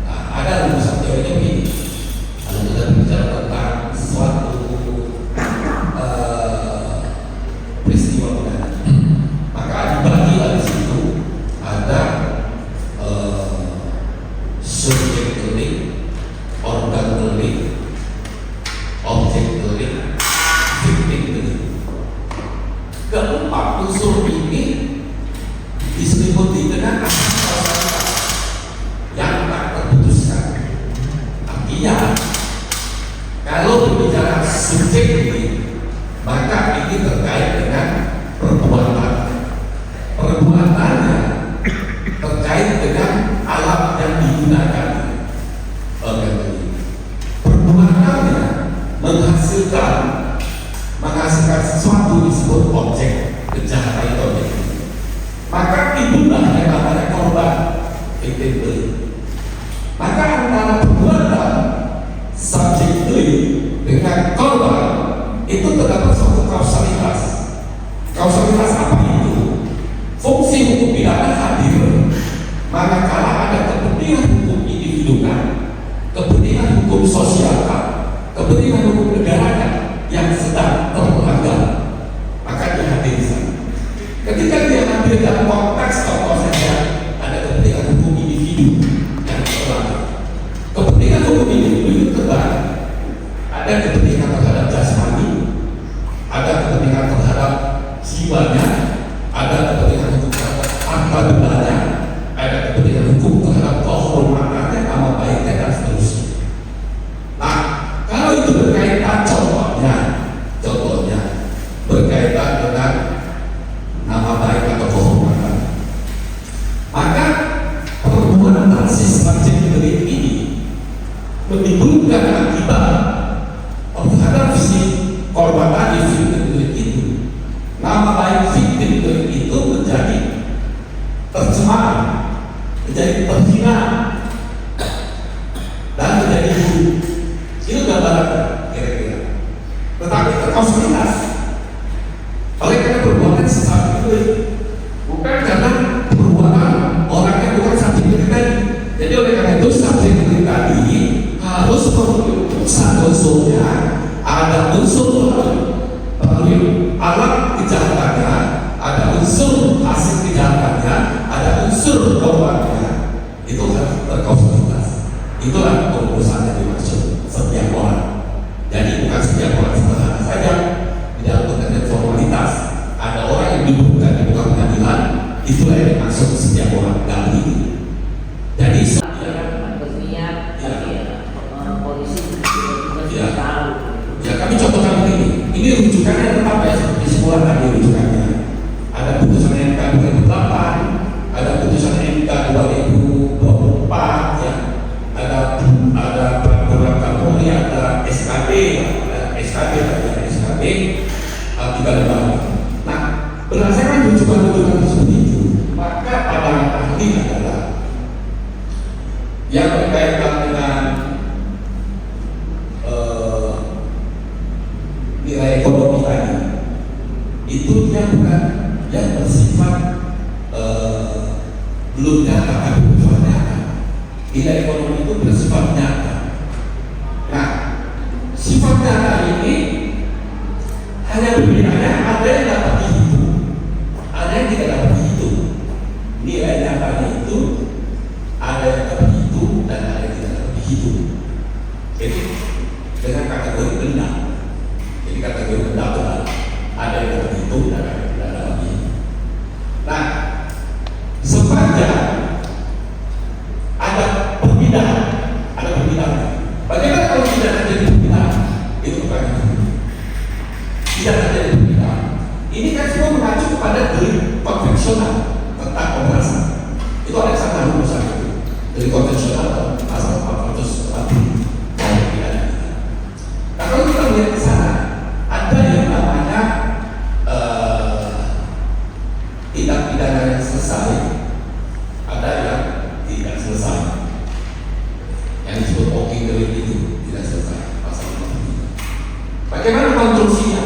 [SPEAKER 2] Nah, ada rumusan teorinya begini. Kalau kita bicara tentang suatu peristiwa pidana, maka dibagi dari situ ada subjek delik, organ delik, objek delik, victim delik. Keempat unsur ini diselimuti dengan asas kausalitas yang tak terputuskan. Artinya, kalau berbicara subjek delik, maka ini terkait dengan perbuatan. Perbuatannya terkait dengan alat yang digunakan. Perbuatannya menghasilkan sesuatu disebut objek kejahatan itu objek. Maka itulah yang namanya korban, victim delik. Maka antara perbuatan subjek delik dengan korban itu terdapat suatu kausalitas. Kausalitas apa itu? Fungsi hukum pidana hadir manakala ada kepentingan hukum individunya, kepentingan hukum sosial, kepentingan hukum negara yang sedang terlanggar, maka dia hadir di sana. Ketika dia hadir dalam konteks contoh saja ada kepentingan hukum individu yang terlanggar, kepentingan hukum individu itu terbagi. Ada kepentingan terhadap jasmani, ada kepentingan terhadap jiwanya, ada kepentingan hukum terhadap harta bendanya, ada kepentingan hukum terhadap kehormatannya, nama baiknya dan seterusnya. Nah, kalau itu berkaitan contohnya berkaitan dengan nama baik atau kehormatan, maka perbuatan si subjek delik ini menimbulkan akibat terhadap si korban tadi, victim delik itu. Nama baik victim delik itu menjadi tercemar, menjadi terhina, dan menjadi buruk. Itu gambaran kira-kira. Tetapi terkausalitas oleh karena perbuatan si subjek delik, bukan karena perbuatan orang yang bukan subjek delik tadi. Jadi oleh karena itu subjek delik tadi harus satu unsurnya ada unsur melalui alat kejahatannya, ada unsur hasil kejahatannya, ada unsur korbannya. Itu harus terkausalitas. Itulah perusahaan yang dimaksud setiap orang. Jadi bukan setiap orang sederhana saja tidak berkaitan formalitas. Ada orang yang dibuka di muka pengadilan, itulah yang dimaksud setiap orang dalam ini. Jadi ya kami contohkan begini. Ini rujukannya tetap ya seperti semula tadi rujukannya. Ada putusan MK 2008, ada putusan MK 2024, ya. Ada peraturan Kapolri, ada SKB, SKB 3 Nah, berdasarkan rujukan-rujukan seperti itu, maka pandangan ahli adalah yang berkaitan dengan nilai ekonomi tadi itu dia bukan yang bersifat belum nyata tapi bersifat nyata. Nilai ekonomi itu bersifat nyata. Nah, sifat nyata ini hanya bedanya ada yang dapat dihitung, ada yang tidak dapat dihitung. Nilai nyatanya itu ada yang dapat dihitung dan ada yang tidak dapat dihitung. Jadi dengan kategori benda. Jadi kategori benda benar, ada yang dapat dihitung dan ada yang tidak dapat dihitung. Nah, sepanjang ada perbedaan, bagaimana kalau tidak ada perbedaan? Itu pertanyaan. Tidak ada perbedaan. Ini kan semua mengacu kepada delik konvensional tentang operasi. Itu ada satu rumusan itu. Delik konvensional pasal 440. Nah, kalau kita lihat ke sana, ada yang namanya tindak pidana selesai, ada yang tidak selesai. Yang disebut walking the line itu tidak selesai, pasal 53. Bagaimana konstruksinya?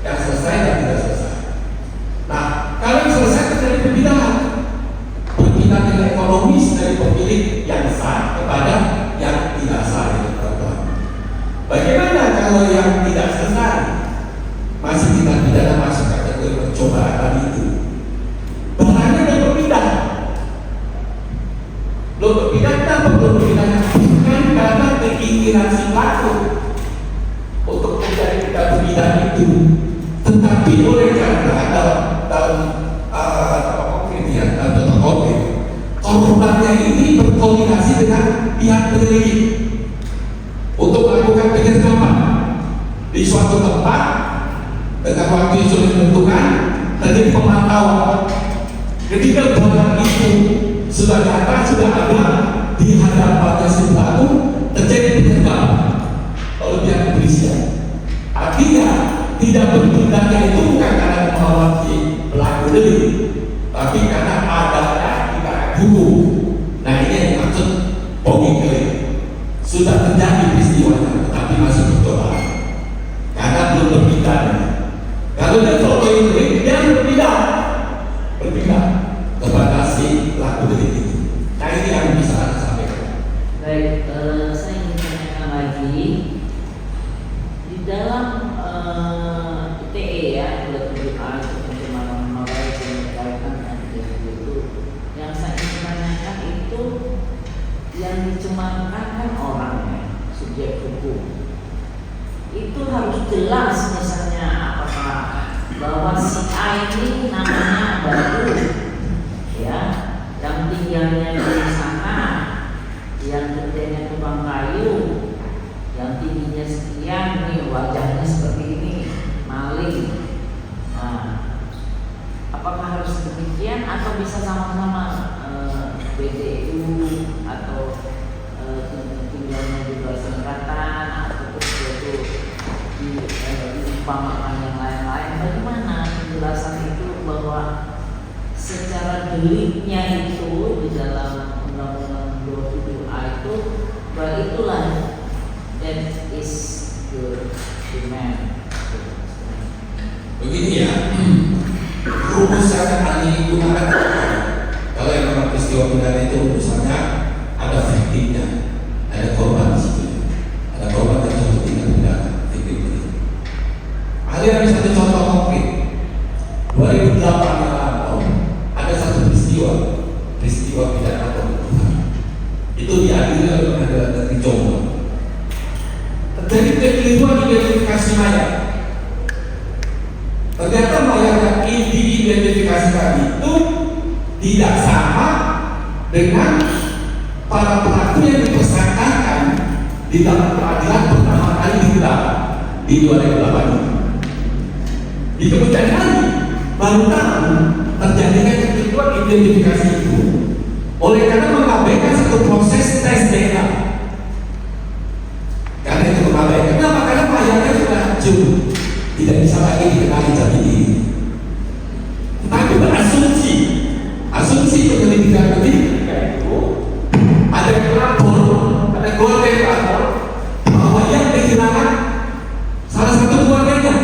[SPEAKER 2] Yang selesai dan tidak selesai. Nah, kalau yang selesai terjadi perbedaan nilai ekonomis dari pemilik yang sah kepada yang tidak sah itu perempuan. Bagaimana kalau yang tidak selesai masih tidak pidana masuk kategori percobaan tadi itu? Barangnya belum berpindah. Belum berpindah, kenapa belum berpindah? Bukan karena keinginan si pelaku untuk menjadi tidak berpindah itu, tetapi oleh karena dalam korbannya ini berkoordinasi dengan pihak penyelidik untuk melakukan penyergapan di suatu tempat dengan waktu yang sudah ditentukan, terjadi pemantauan. Ketika barang itu sudah datang, sudah ada di hadapannya si pelaku, terjadi penyergapan oleh pihak kepolisian. Artinya tidak berpindahnya itu bukan karena melawan si pelaku delik, tapi karena adanya hukum. Nah, ini yang dimaksud walking the line. Sudah terjadi peristiwanya, tetapi masih bercoba karena belum berpindah. Kalau dia walking the line, dia berpindah kepada si pelaku delik itu. Nah, ini yang bisa saya sampaikan.
[SPEAKER 6] Baik, saya ingin tanyakan lagi di dalam ITE ya, 27A itu pencemaran nama baik yang berkaitan dengan itu. Yang saya ingin tanyakan itu yang dicemarkan kan orangnya, subjek hukum. Itu harus jelas misalnya apakah bahwa si A ini namanya baru, ya, yang tinggalnya di sana, yang kerjanya tukang kayu, yang tingginya sekian, nih wajahnya seperti ini, maling. Nah, apakah harus demikian atau bisa sama-sama BDU atau tinggalnya di luar singkatan atau itu diumpamakan yang lain-lain? Bagaimana penjelasan itu bahwa secara deliknya itu di dalam Undang-Undang 27A itu bahwa itulah that is your demand.
[SPEAKER 2] Begini ya, rumus yang ahli gunakan kalau yang memang peristiwa pidana itu misalnya ada victimnya, ada korban di situ, ada korban yang jatuh tindak pidana, victim itu. Ahli yang satu contoh konkret, 2008 yang lalu ada satu peristiwa pidana pembunuhan. Itu diadili oleh pengadilan negeri Jombang. Terjadi kekeliruan identifikasi mayat. Ternyata mayat yang diidentifikasikan itu tidak sama dengan para pelaku yang dipersangkakan di dalam peradilan pertama kali digelar di 2008 ini. Di kemudian hari baru tahu terjadinya kekeliruan identifikasi itu oleh karena mengabaikan satu proses tes DNA. Karena itu mengabaikan. Kenapa? Karena mayatnya sudah hancur, tidak bisa lagi dikenali jati diri. Tapi berasumsi, penyelidikan itu ada yang lapor, ada keluarga yang lapor bahwa yang kehilangan salah satu keluarganya,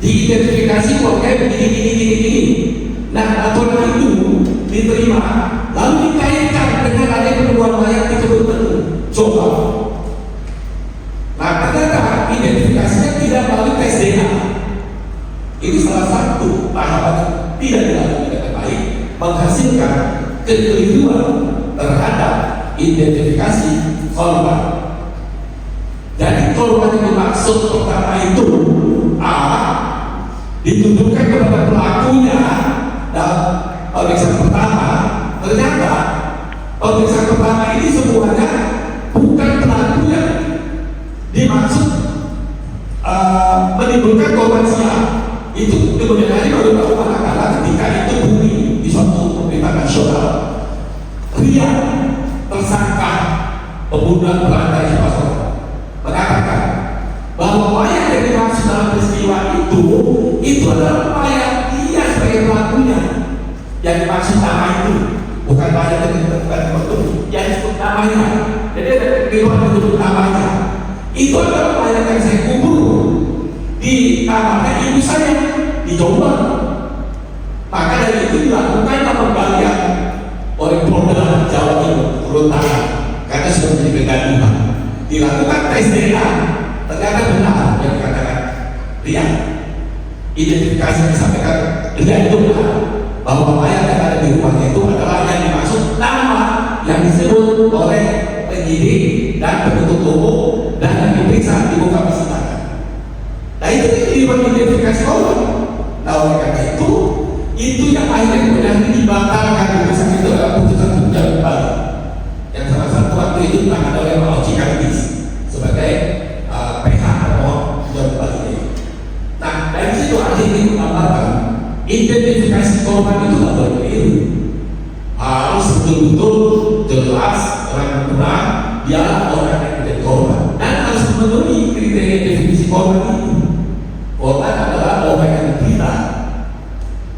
[SPEAKER 2] diidentifikasi keluarganya begini. Nah, laporan itu diterima, lalu dikaitkan dengan adanya penemuan mayat di kebun telur. Coba. Nah, ternyata identifikasinya tidak melalui tes DNA. Ini salah satu tahapan tidak dilalui dengan baik, menghasilkan kekeliruan terhadap identifikasi korban. Jadi korban yang dimaksud pertama itu A dituduhkan kepada pelakunya dalam pemeriksaan pertama. Ternyata pemeriksaan pertama ini semuanya bukan pelaku yang dimaksud menimbulkan korban siap. Itu kemudian hari baru tahu manakala ketika itu bumi di suatu pemerintahan nasional Ria tersangka pembunuhan berantai di Pasaman mengatakan bahwa mayat yang dimaksud dalam peristiwa itu adalah mayat dia sebagai pelakunya. Yang dimaksud nama itu bukan banyak bukan waktu yang disebut namanya. Jadi ada kehidupan disebut namanya. Itu adalah mayat yang saya kubur di kamarnya ibu saya di Jombang. Maka dari itu dilakukan pembalian oleh Polda Jawa Timur Gorontalo karena sudah menjadi kegaduhan. Dilakukan tes DNA, ternyata benar yang dikatakan Ria. Identifikasi yang disampaikan Ria itu benar bahwa mayat yang ada di rumahnya itu adalah yang dimaksud nama yang disebut oleh penyidik dan penuntut umum dan yang diperiksa di muka persidangan. Nah itu identifikasi korban. Nah oleh karena itu yang akhirnya kemudian dibatalkan putusan itu adalah putusan penjara kembali yang salah satu waktu itu ditangani oleh Pak Oci Kadis sebagai PH atau penjara kembali ini. Nah dari situ akhirnya menggambarkan identifikasi korban itu tidak boleh keliru, harus betul-betul jelas terang-terang dia orang yang menjadi korban dan harus memenuhi kriteria definisi korban itu. Korban adalah orang yang menderita,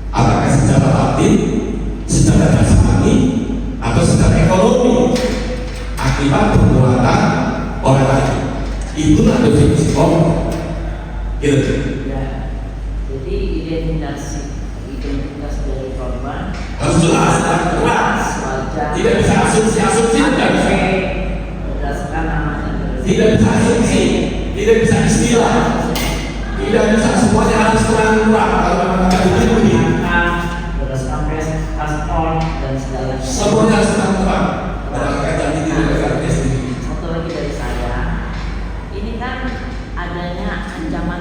[SPEAKER 2] apakah secara batin, secara jasmani, atau secara ekonomi akibat perbuatan orang lain. Itulah definisi korban. Gitu.
[SPEAKER 6] Ya. Jadi identitas dari korban
[SPEAKER 2] Harus jelas,
[SPEAKER 6] jelas, wajah,
[SPEAKER 2] tidak bisa asumsi-asumsi, tidak bisa.
[SPEAKER 6] berdasarkan namanya.
[SPEAKER 2] Tidak bisa asumsi, tidak bisa istilah, tidak bisa semuanya harus terang-terang. Kalau memang ada begini,
[SPEAKER 6] Berdasarkan paspor dan segala
[SPEAKER 2] semuanya harus terang-terang. Barangkali jadi tidak ada sendiri.
[SPEAKER 6] Satu lagi dari saya, ini kan adanya ancaman,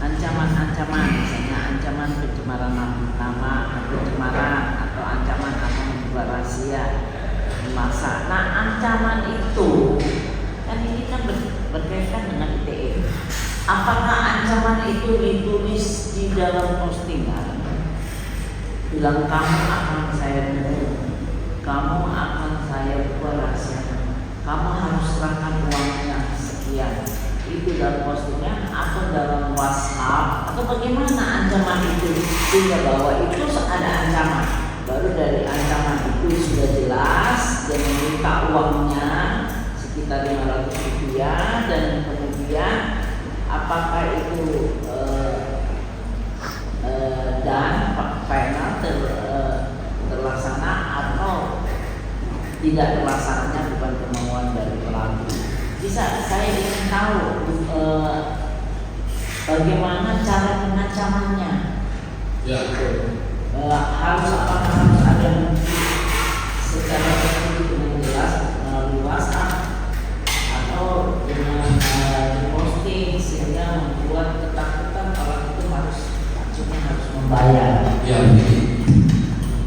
[SPEAKER 6] misalnya ancaman pencemaran nama, pencemaran atau ancaman akan membuat rahasia memaksa. Nah, ancaman itu kan ini kan berkaitan dengan ITE. Apakah ancaman itu ditulis di dalam postingan? Bilang kamu akan saya bunuh, kamu akan saya buat rahasia, kamu harus serahkan uangnya sekian. Itu dalam postingan atau dalam WhatsApp atau bagaimana ancaman itu sehingga bahwa itu ada ancaman. Baru dari ancaman itu sudah jelas dan meminta uangnya sekitar 500 rupiah dan kemudian apakah itu dan final terlaksana atau tidak terlaksananya bukan kemauan dari pelaku. Bisa saya ingin tahu bagaimana cara pengancamannya.
[SPEAKER 2] Ya.
[SPEAKER 6] Apakah harus ada secara tertulis dengan jelas melalui WhatsApp atau dengan posting sehingga membuat ketakutan orang itu harus membayar.
[SPEAKER 2] Ya begini.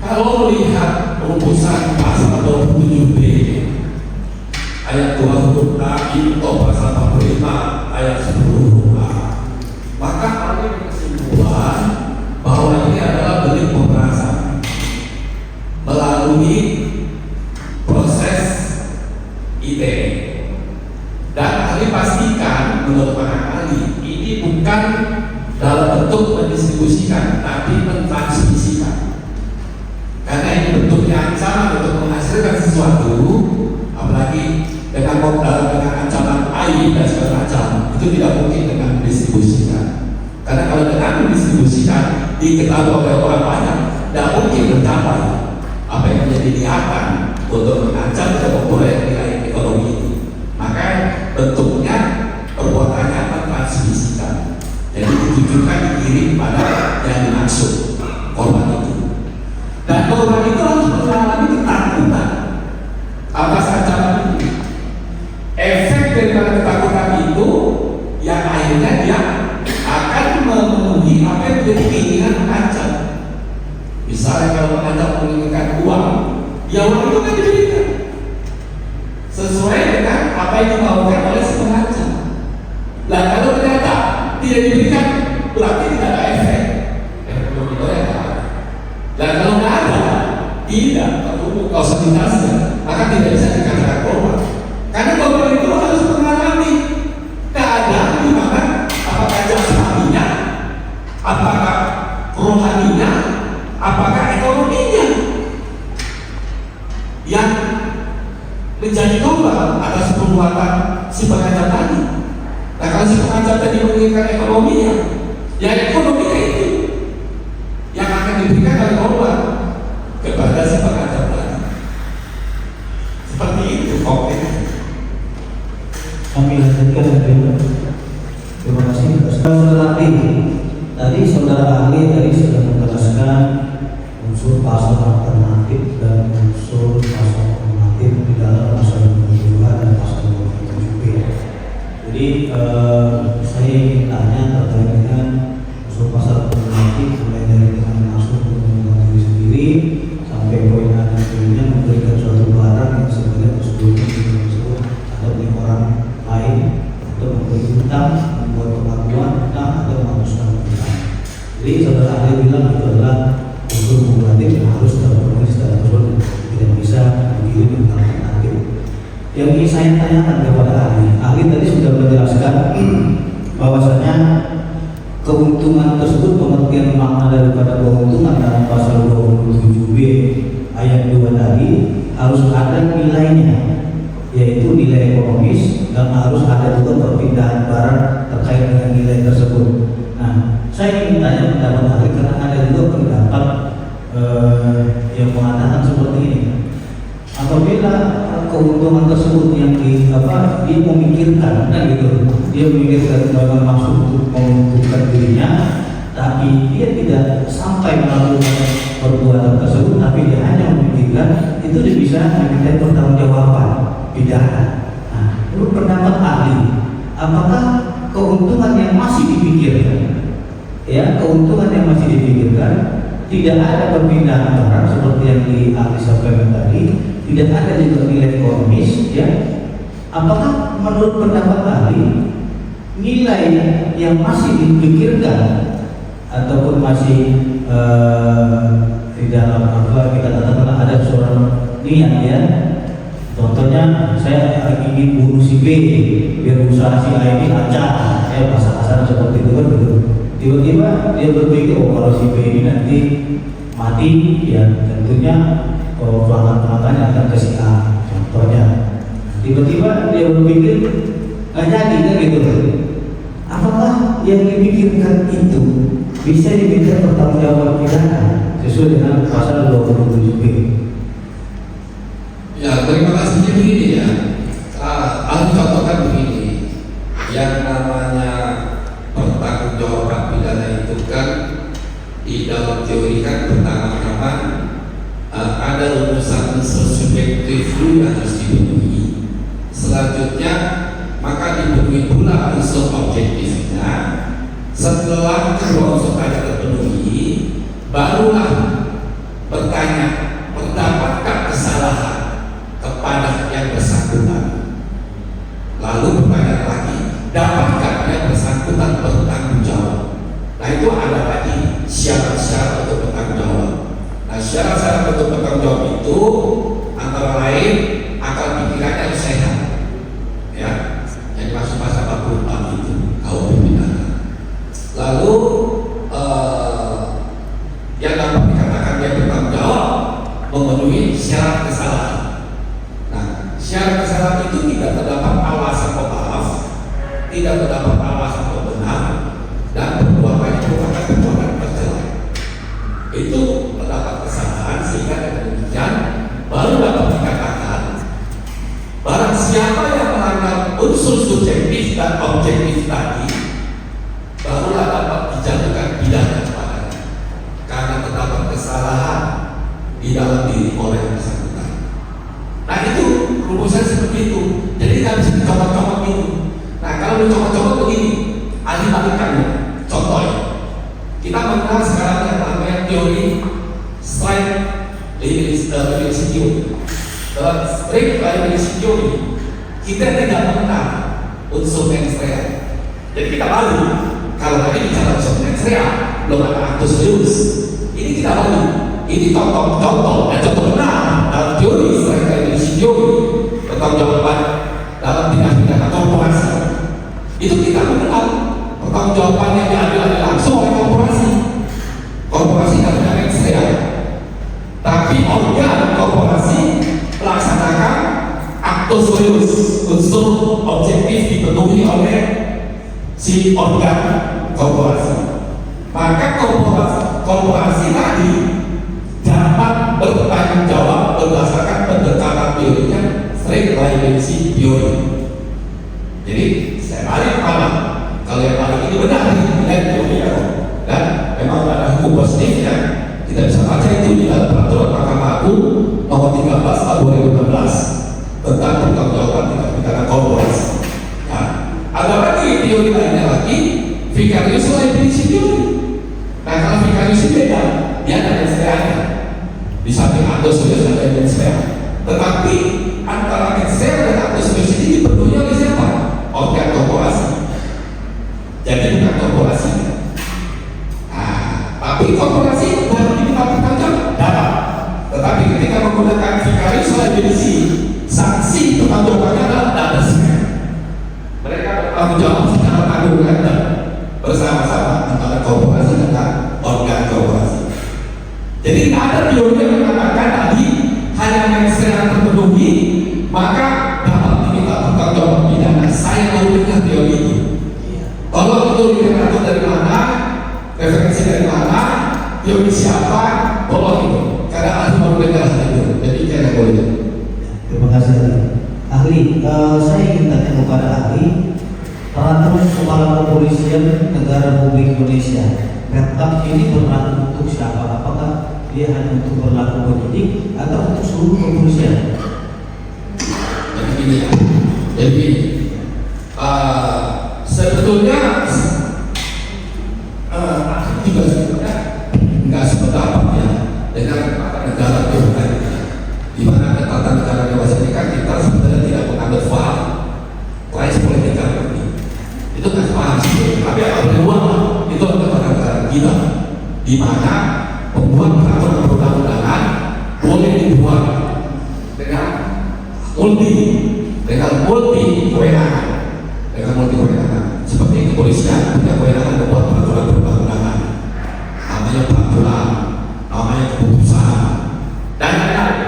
[SPEAKER 2] Kalau melihat rumusan pasal 27B ayat 2 huruf A atau pasal 45 ayat 10 huruf A, maka ada kesimpulan bahwa ini adalah delik pemerasan melalui proses ITE. Dan ahli pastikan menurut para ahli ini bukan dalam bentuk mendistribusikan tapi mentransmisikan, karena ini bentuknya ancaman untuk menghasilkan sesuatu, apalagi dengan modal, dengan ancaman aib dan segala macam, itu tidak mungkin dengan mendistribusikan. Karena kalau dengan mendistribusikan diketahui oleh orang banyak, tidak mungkin mencapai apa yang menjadi niatan untuk mengancam dan memperoleh nilai ekonomi ini. Maka bentuknya perbuatannya mentransmisikan. Jadi ditujukan dikirim pada yang dimaksud korban itu. Dan korban itu harus mengalami ketakutan atas ancaman itu. Efek dari ketakutan itu yang akhirnya dia akan memenuhi apa yang menjadi keinginan mengancam. Misalnya kalau mengancam menginginkan uang, ya uang itu kan diberikan sesuai dengan apa yang dimaukan oleh si pengancam. Nah kalau ternyata tidak diberikan, berarti tidak ada efek. Dan kalau nggak ada, tidak terhubung kausalitasnya, maka tidak bisa dikatakan korban. Karena korban itu harus mengalami keadaan di mana apakah jasmaninya, apakah rohaninya, apakah ekonominya. memulihkan ekonominya, ya ekonominya itu yang akan diberikan oleh Allah kepada si pengadaan tadi. Seperti itu konkretnya.
[SPEAKER 1] Kami lanjutkan yang terima kasih. Saudara ahli, tadi saudara ahli sudah menjelaskan unsur pasal alternatif dan unsur pasal normatif di dalam pasal 22 dan pasal 27B. Jadi saya ingin tanya terkait dengan unsur pasal alternatif, mulai dari dengan masuk ke diri sendiri sampai poin akhirnya memberikan suatu barang yang sebenarnya sebelumnya disebut atau di orang lain untuk memberi hutang, membuat pengakuan hutang atau memutuskan hutang. Jadi saudara ahli bilang itu adalah unsur kumulatif yang harus terpenuhi secara keseluruhan, tidak bisa dikirim dengan alternatif. Yang ingin saya tanyakan kepada ahli tadi sudah menjelaskan bahwasanya keuntungan tersebut, pengertian makna daripada keuntungan dalam pasal 27B ayat 2 tadi harus ada nilainya, yaitu nilai ekonomis, dan harus ada juga perpindahan barang terkait dengan nilai tersebut. Nah, saya ingin tanya pendapat ahli karena ada juga pendapat yang mengatakan seperti ini. Apabila keuntungan tersebut yang dia memikirkan, kan gitu, dia memikirkan bagaimana maksud untuk menguntungkan dirinya, tapi dia tidak sampai melakukan perbuatan tersebut, tapi dia hanya memikirkan itu, dia bisa diminta pertanggungjawaban pidana. Nah, menurut pendapat ahli, apakah keuntungan yang masih dipikirkan, ya keuntungan yang masih dipikirkan, tidak ada perpindahan barang seperti yang ahli sampaikan tadi, tidak ada juga nilai ekonomis, ya. Apakah menurut pendapat ahli nilai yang masih dipikirkan ataupun masih di dalam apa kita katakan ada seorang niat, ya. Contohnya saya ingin bunuh si B biar usaha si A ini lancar, saya pasang-pasang seperti itu kan begitu. Tiba-tiba dia berpikir, oh kalau si B ini nanti mati, ya tentunya pelanggan-pelanggannya akan ke si A, contohnya. Tiba-tiba dia berpikir nggak jadi, kan gitu. Apakah yang dipikirkan itu bisa diminta pertanggungjawaban pidana sesuai dengan pasal 27B?
[SPEAKER 2] Ya, terima kasih. Begini ya, aku contohkan begini, yang namanya pertanggungjawaban pidana itu kan di dalam teori kan pertama-tama ada unsur subjektif dulu yang harus dipenuhi. Selanjutnya maka dipenuhi pula unsur objektifnya. Setelah kedua unsur tadi terpenuhi, barulah bertanya, mendapatkan kesalahan kepada yang bersangkutan. Lalu bertanya lagi, dapatkah yang bersangkutan bertanggung jawab? Nah, itu ada lagi syarat-syarat untuk bertanggung jawab. Nah, syarat-syarat untuk bertanggung jawab itu antara lain akal pikirannya harus sehat, ya, yang masuk pasal 44 itu KUH pidana. Lalu yang dapat dikatakan dia bertanggung jawab memenuhi syarat kesalahan. Nah, syarat kesalahan itu tidak terdapat alasan pemaaf, tidak terdapat alasan pembenar, dan perbuatannya merupakan perbuatan tercela. Itu terdapat kesalahan, sehingga dengan demikian baru dapat dikatakan barang siapa yang melanggar unsur subjektif dan objektif tadi, barulah dapat dijatuhkan pidana kepadanya karena terdapat kesalahan di dalam diri oleh yang bersangkutan. Nah, itu rumusan seperti itu. Jadi nggak bisa dicomot-comot itu. Nah, kalau dicomot-comot begini, ahli balikannya. Contoh ya, kita mengenal sekarang yang namanya teori strike liability theory. Dalam strike liability theory, kita tidak mengenal unsur mens rea. Jadi kita malu kalau tadi bicara unsur mens rea, belum ada actus reus. Ini kita malu. Ini contoh benar dalam teori strike liability theory, pertanggungjawaban dalam tindak pidana korporasi. Itu kita mengenal pertanggungjawaban yang diambil langsung oleh korporasi. Korporasi tidak punya mens rea, tapi organ korporasi melaksanakan actus reus, unsur objektif dipenuhi oleh si organ korporasi. Maka korporasi tadi dapat bertanggung jawab berdasarkan pendekatan teorinya straight liability theory. Jadi saya balik pada kalau yang paling ini benar nilai teorinya, dan memang ada hukum positifnya. Kita bisa baca itu di dalam peraturan Mahkamah Agung nomor 13 tahun 2016 tentang pertanggungjawaban tindak pidana korporasi. Nah, ada lagi teori lainnya lagi, vicarious liability theory. Nah, kalau vicarious beda, dia ada mensreanya. Di samping Andosius ada mensrea. Tetapi antara mensrea dan Andosius ini dipenuhi oleh siapa? Organ korporasi. Jadi bukan korporasi. Nah, tapi korporasi baru diminta bertanggung jawab. Tetapi ketika menggunakan vicarious liability, sanksi pertanggungjawabannya adalah dasarnya. Mereka bertanggung jawab secara tanggungan bersama-sama antara korporasi dengan organ korporasi. Jadi ada teori yang mengatakan tadi hanya mensrea terpenuhi maka dapat diminta pertanggungjawaban pidana. Saya baru dengar teori itu. Kalau itu literatur dari mana, referensi dari mana, teori siapa, tolong itu. Karena ahli baru dengar itu. Jadi saya boleh.
[SPEAKER 1] Terima kasih ahli. Saya ingin tanya kepada ahli, peraturan kepala kepolisian negara Republik Indonesia, Perkap ini berlaku untuk siapa? Apakah dia hanya untuk berlaku penyidik atau untuk seluruh kepolisian?
[SPEAKER 2] Jadi gini ya. Jadi sebetulnya juga sebenarnya nggak sependapat ya dengan negara Tuhan, di mana ketatan negara dewasa ini kan kita sebenarnya tidak mengambil faham price politika itu kan paham sih, tapi apa boleh uang itu adalah negara kita, di mana pembuat peraturan perundang-undangan boleh dibuat dengan multi kewenangan, seperti kepolisian punya kewenangan membuat peraturan perundang-undangan, namanya peraturan, namanya keputusan, dan lain-lain.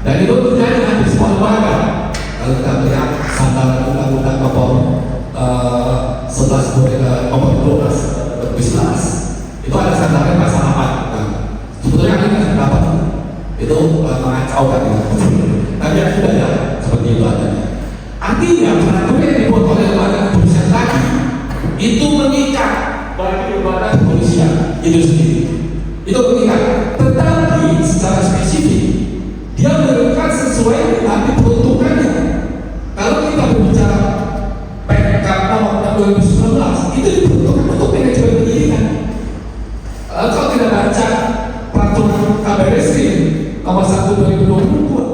[SPEAKER 2] Dan itu terjadi dengan di semua lembaga. Kalau kita melihat sandaran undang-undang nomor 11 nomor 12 itu ada sandaran pasal 4. Nah, sebetulnya ini dapat itu mengacaukan ya. Tapi yang sudah ya seperti itu adanya. Artinya peraturan yang dibuat oleh lembaga kepolisian tadi itu mengikat bagi lembaga kepolisian itu sendiri. Itu mengikat, tetapi secara spesifik dia mengikat sesuai dengan peruntukannya. Kalau kita berbicara PK nomor 2019 itu diperuntukkan untuk manajemen pendidikan. Kalau tidak baca peraturan KBRS nomor 1 2022